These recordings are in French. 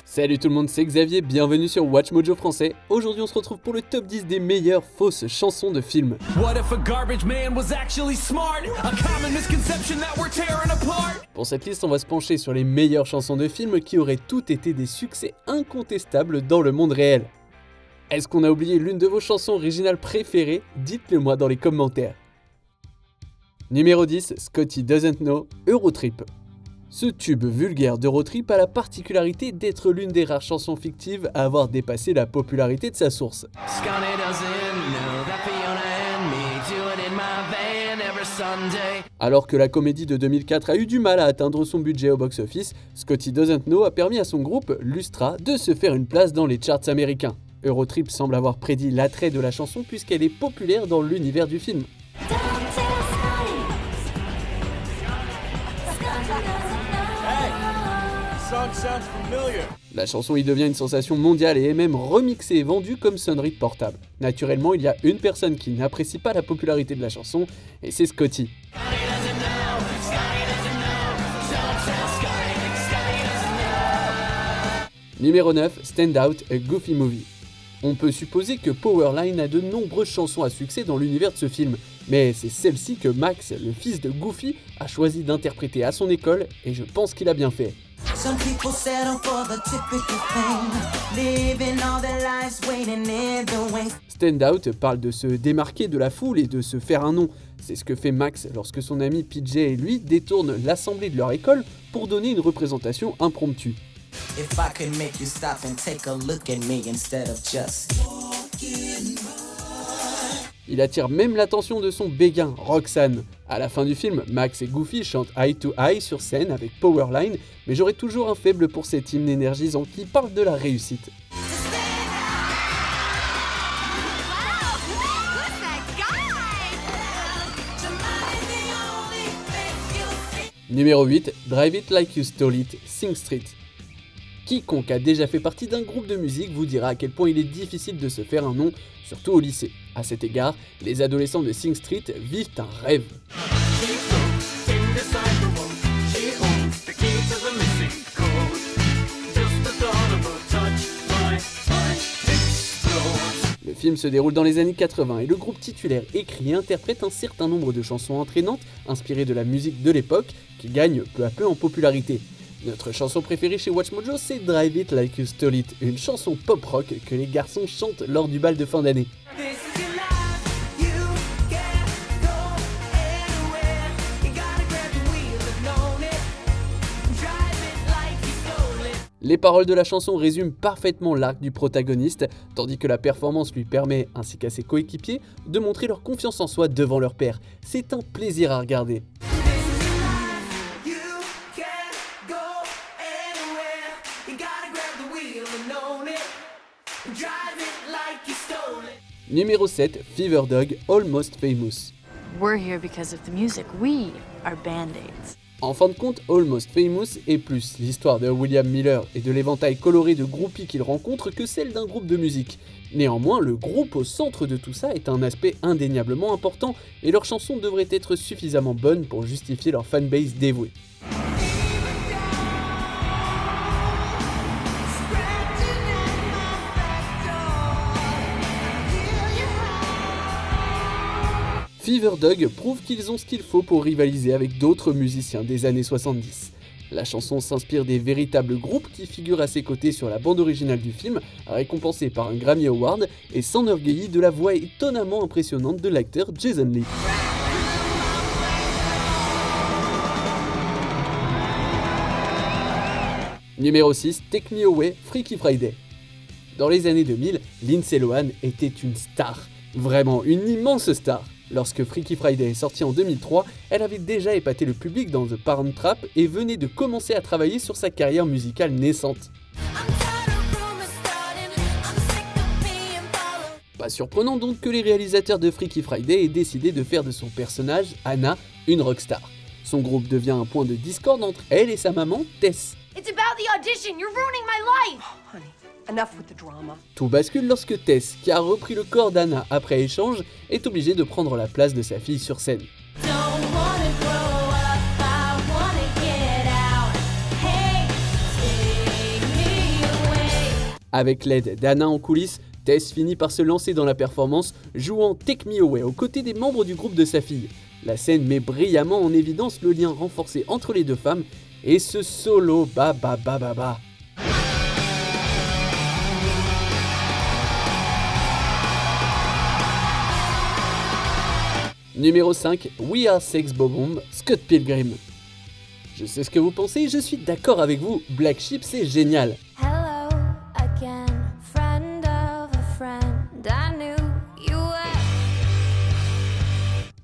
Salut tout le monde, c'est Xavier, bienvenue sur Watch Mojo français. Aujourd'hui on se retrouve pour le top 10 des meilleures fausses chansons de films. Pour cette liste, on va se pencher sur les meilleures chansons de films qui auraient toutes été des succès incontestables dans le monde réel. Est-ce qu'on a oublié l'une de vos chansons originales préférées? Dites-le moi dans les commentaires. Numéro 10, Scotty Doesn't Know, Eurotrip. Ce tube vulgaire d'Eurotrip a la particularité d'être l'une des rares chansons fictives à avoir dépassé la popularité de sa source. Alors que la comédie de 2004 a eu du mal à atteindre son budget au box-office, Scotty Doesn't Know a permis à son groupe, Lustra, de se faire une place dans les charts américains. Eurotrip semble avoir prédit l'attrait de la chanson puisqu'elle est populaire dans l'univers du film. La chanson y devient une sensation mondiale et est même remixée et vendue comme sonnerie de portable. Naturellement, il y a une personne qui n'apprécie pas la popularité de la chanson, et c'est Scotty. Numéro 9, Stand Out, A Goofy Movie. On peut supposer que Powerline a de nombreuses chansons à succès dans l'univers de ce film, mais c'est celle-ci que Max, le fils de Goofy, a choisi d'interpréter à son école, et je pense qu'il a bien fait. Stand Out parle de se démarquer de la foule et de se faire un nom. C'est ce que fait Max lorsque son ami PJ et lui détournent l'assemblée de leur école pour donner une représentation impromptue. Il attire même l'attention de son béguin, Roxanne. À la fin du film, Max et Goofy chantent Eye to Eye sur scène avec Powerline, mais j'aurai toujours un faible pour cet hymne énergisant qui parle de la réussite. Numéro 8, Drive It Like You Stole It, Sing Street. Quiconque a déjà fait partie d'un groupe de musique vous dira à quel point il est difficile de se faire un nom, surtout au lycée. À cet égard, les adolescents de Sing Street vivent un rêve. Le film se déroule dans les années 80 et le groupe titulaire écrit et interprète un certain nombre de chansons entraînantes inspirées de la musique de l'époque qui gagnent peu à peu en popularité. Notre chanson préférée chez Watch Mojo, c'est Drive It Like You Stole It, une chanson pop-rock que les garçons chantent lors du bal de fin d'année. Les paroles de la chanson résument parfaitement l'arc du protagoniste, tandis que la performance lui permet, ainsi qu'à ses coéquipiers, de montrer leur confiance en soi devant leur père. C'est un plaisir à regarder. Numéro 7, Fever Dog, Almost Famous. We're here because of the music. We are Band-Aids. En fin de compte, Almost Famous est plus l'histoire de William Miller et de l'éventail coloré de groupies qu'il rencontre que celle d'un groupe de musique. Néanmoins, le groupe au centre de tout ça est un aspect indéniablement important et leurs chansons devraient être suffisamment bonnes pour justifier leur fanbase dévouée. Fever Dog prouve qu'ils ont ce qu'il faut pour rivaliser avec d'autres musiciens des années 70. La chanson s'inspire des véritables groupes qui figurent à ses côtés sur la bande originale du film, récompensée par un Grammy Award, et s'enorgueillit de la voix étonnamment impressionnante de l'acteur Jason Lee. Numéro 6, Take Me Away, Freaky Friday. Dans les années 2000, Lindsay Lohan était une star, vraiment une immense star. Lorsque Freaky Friday est sorti en 2003, elle avait déjà épaté le public dans The Parent Trap et venait de commencer à travailler sur sa carrière musicale naissante. Pas surprenant donc que les réalisateurs de Freaky Friday aient décidé de faire de son personnage, Anna, une rockstar. Son groupe devient un point de discorde entre elle et sa maman, Tess. It's about the audition. You're ruining my life. Honey, Enough with the drama. Tout bascule lorsque Tess, qui a repris le corps d'Anna après échange, est obligée de prendre la place de sa fille sur scène. Avec l'aide d'Anna en coulisses, Tess finit par se lancer dans la performance, jouant Take Me Away aux côtés des membres du groupe de sa fille. La scène met brillamment en évidence le lien renforcé entre les deux femmes et ce solo ba ba ba ba ba. Numéro 5, We Are Sex Bob-omb, Scott Pilgrim. Je sais ce que vous pensez, je suis d'accord avec vous, Black Sheep c'est génial. Hello again, friend of a friend, I knew you were.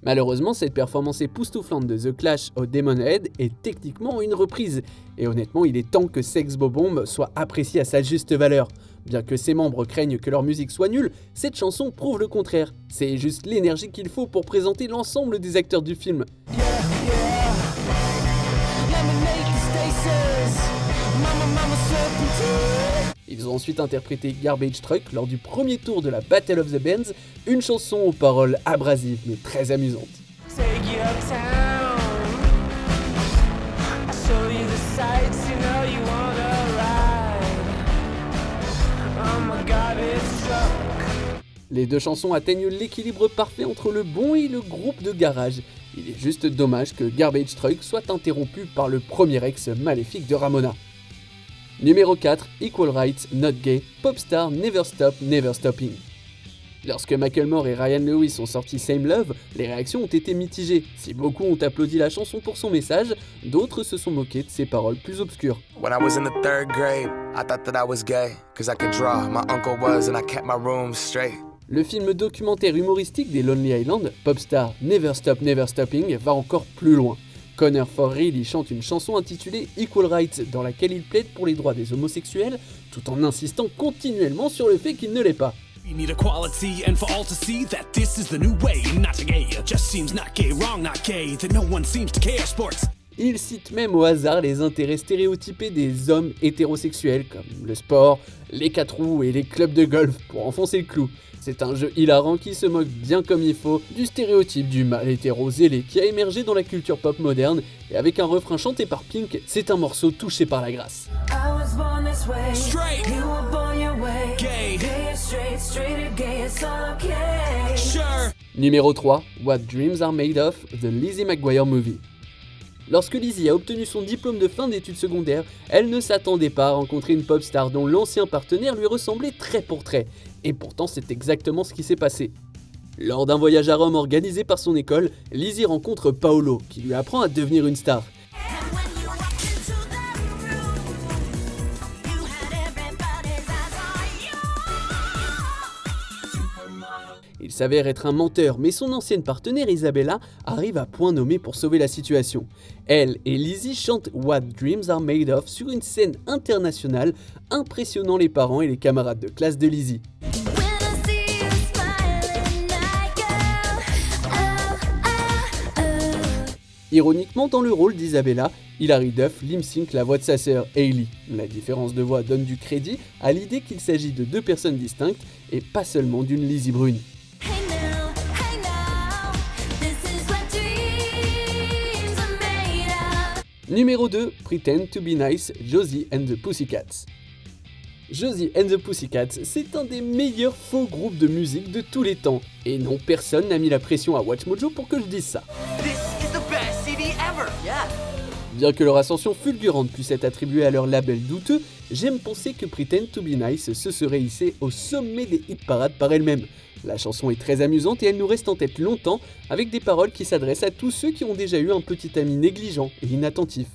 Malheureusement, cette performance époustouflante de The Clash au Demon Head est techniquement une reprise, et honnêtement, il est temps que Sex Bob-omb soit apprécié à sa juste valeur. Bien que ses membres craignent que leur musique soit nulle, cette chanson prouve le contraire. C'est juste l'énergie qu'il faut pour présenter l'ensemble des acteurs du film. Ils ont ensuite interprété Garbage Truck lors du premier tour de la Battle of the Bands, une chanson aux paroles abrasives mais très amusantes. Les deux chansons atteignent l'équilibre parfait entre le bon et le groupe de garage. Il est juste dommage que Garbage Truck soit interrompu par le premier ex maléfique de Ramona. Numéro 4, Equal Rights, Not Gay, Popstar, Never Stop, Never Stopping. Lorsque Macklemore et Ryan Lewis ont sorti Same Love, les réactions ont été mitigées. Si beaucoup ont applaudi la chanson pour son message, d'autres se sont moqués de ses paroles plus obscures. When I was in the 3rd grade, I thought that I was gay, cause I could draw, my uncle was, and I kept my room straight. Le film documentaire humoristique des Lonely Island, Popstar, Never Stop, Never Stopping, va encore plus loin. Connor For Real y chante une chanson intitulée Equal Rights dans laquelle il plaide pour les droits des homosexuels, tout en insistant continuellement sur le fait qu'il ne l'est pas. We need equality and for all to see that this is the new way, not gay, just seems not gay, wrong, not gay, that no one seems to care, sports. Il cite même au hasard les intérêts stéréotypés des hommes hétérosexuels comme le sport, les 4 roues et les clubs de golf pour enfoncer le clou. C'est un jeu hilarant qui se moque bien comme il faut du stéréotype du mâle hétéro zélé qui a émergé dans la culture pop moderne et avec un refrain chanté par Pink, c'est un morceau touché par la grâce. Straight, gay, sure. Numéro 3, What Dreams Are Made Of, The Lizzie McGuire Movie. Lorsque Lizzie a obtenu son diplôme de fin d'études secondaires, elle ne s'attendait pas à rencontrer une pop star dont l'ancien partenaire lui ressemblait trait pour trait. Et pourtant, c'est exactement ce qui s'est passé. Lors d'un voyage à Rome organisé par son école, Lizzie rencontre Paolo, qui lui apprend à devenir une star. Il s'avère être un menteur, mais son ancienne partenaire Isabella arrive à point nommé pour sauver la situation. Elle et Lizzie chantent What Dreams Are Made Of sur une scène internationale, impressionnant les parents et les camarades de classe de Lizzie. Ironiquement, dans le rôle d'Isabella, Hilary Duff lip-sync la voix de sa sœur Hailey. La différence de voix donne du crédit à l'idée qu'il s'agit de deux personnes distinctes et pas seulement d'une Lizzie brune. Numéro 2, Pretend to be Nice, Josie and the Pussycats. Josie and the Pussycats, c'est un des meilleurs faux groupes de musique de tous les temps. Et non, personne n'a mis la pression à WatchMojo pour que je dise ça. Bien que leur ascension fulgurante puisse être attribuée à leur label douteux, j'aime penser que Pretend to be Nice se serait hissée au sommet des hit parades par elle-même. La chanson est très amusante et elle nous reste en tête longtemps, avec des paroles qui s'adressent à tous ceux qui ont déjà eu un petit ami négligent et inattentif.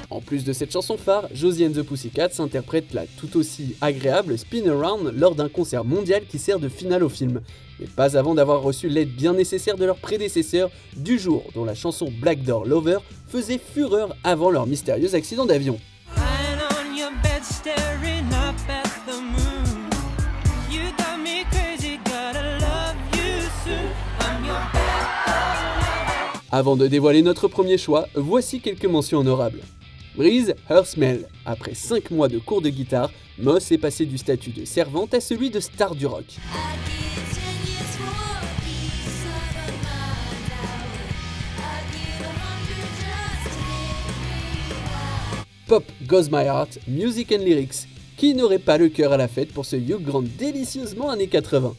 En plus de cette chanson phare, Josie and the Pussycats interprète la tout aussi agréable Spin Around lors d'un concert mondial qui sert de finale au film. Mais pas avant d'avoir reçu l'aide bien nécessaire de leur prédécesseur du jour, dont la chanson Black Door Lover faisait fureur avant leur mystérieux accident d'avion. Avant de dévoiler notre premier choix, voici quelques mentions honorables. Breeze Her Smell. Après 5 mois de cours de guitare, Moss est passé du statut de servante à celui de star du rock. Pop Goes My Heart, Music and Lyrics. Qui n'aurait pas le cœur à la fête pour ce Hugh Grant délicieusement années 80.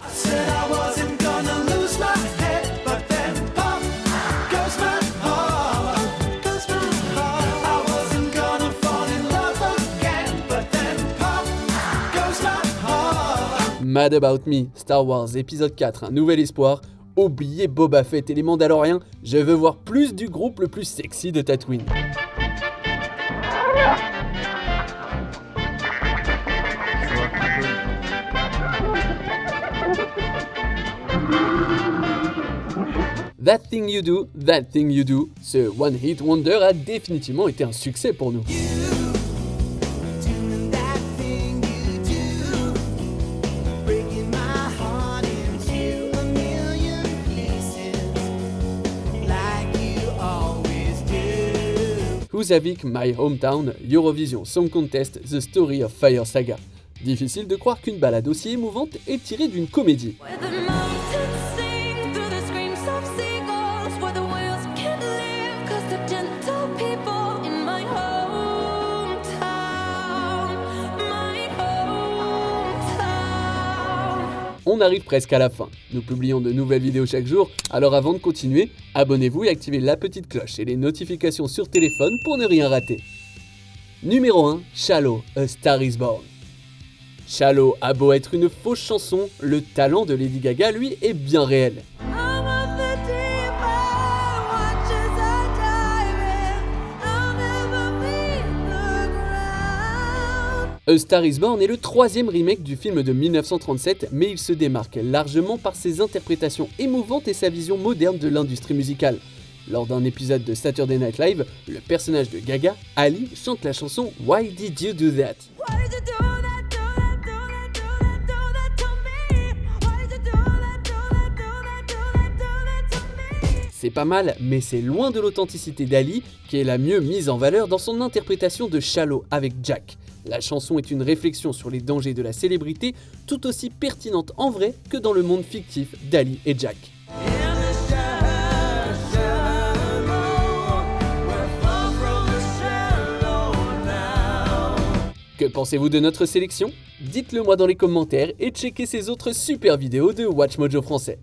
Mad About Me, Star Wars épisode 4, un nouvel espoir. Oubliez Boba Fett et les Mandaloriens, je veux voir plus du groupe le plus sexy de Tatooine. That Thing You Do, That Thing You Do, ce One Hit Wonder a définitivement été un succès pour nous. Husavik, My Hometown, Eurovision Song Contest, The Story of Fire Saga. Difficile de croire qu'une ballade aussi émouvante est tirée d'une comédie. On arrive presque à la fin. Nous publions de nouvelles vidéos chaque jour, alors avant de continuer, abonnez-vous et activez la petite cloche et les notifications sur téléphone pour ne rien rater. Numéro 1, Shallow, A Star Is Born. Shallow a beau être une fausse chanson, le talent de Lady Gaga, lui, est bien réel. A Star Is Born est le 3e remake du film de 1937, mais il se démarque largement par ses interprétations émouvantes et sa vision moderne de l'industrie musicale. Lors d'un épisode de Saturday Night Live, le personnage de Gaga, Ali, chante la chanson Why Did You Do That? C'est pas mal, mais c'est loin de l'authenticité d'Ali, qui est la mieux mise en valeur dans son interprétation de Shallow avec Jack. La chanson est une réflexion sur les dangers de la célébrité, tout aussi pertinente en vrai que dans le monde fictif d'Ali et Jack. Que pensez-vous de notre sélection? Dites-le moi dans les commentaires et checkez ces autres super vidéos de WatchMojo français.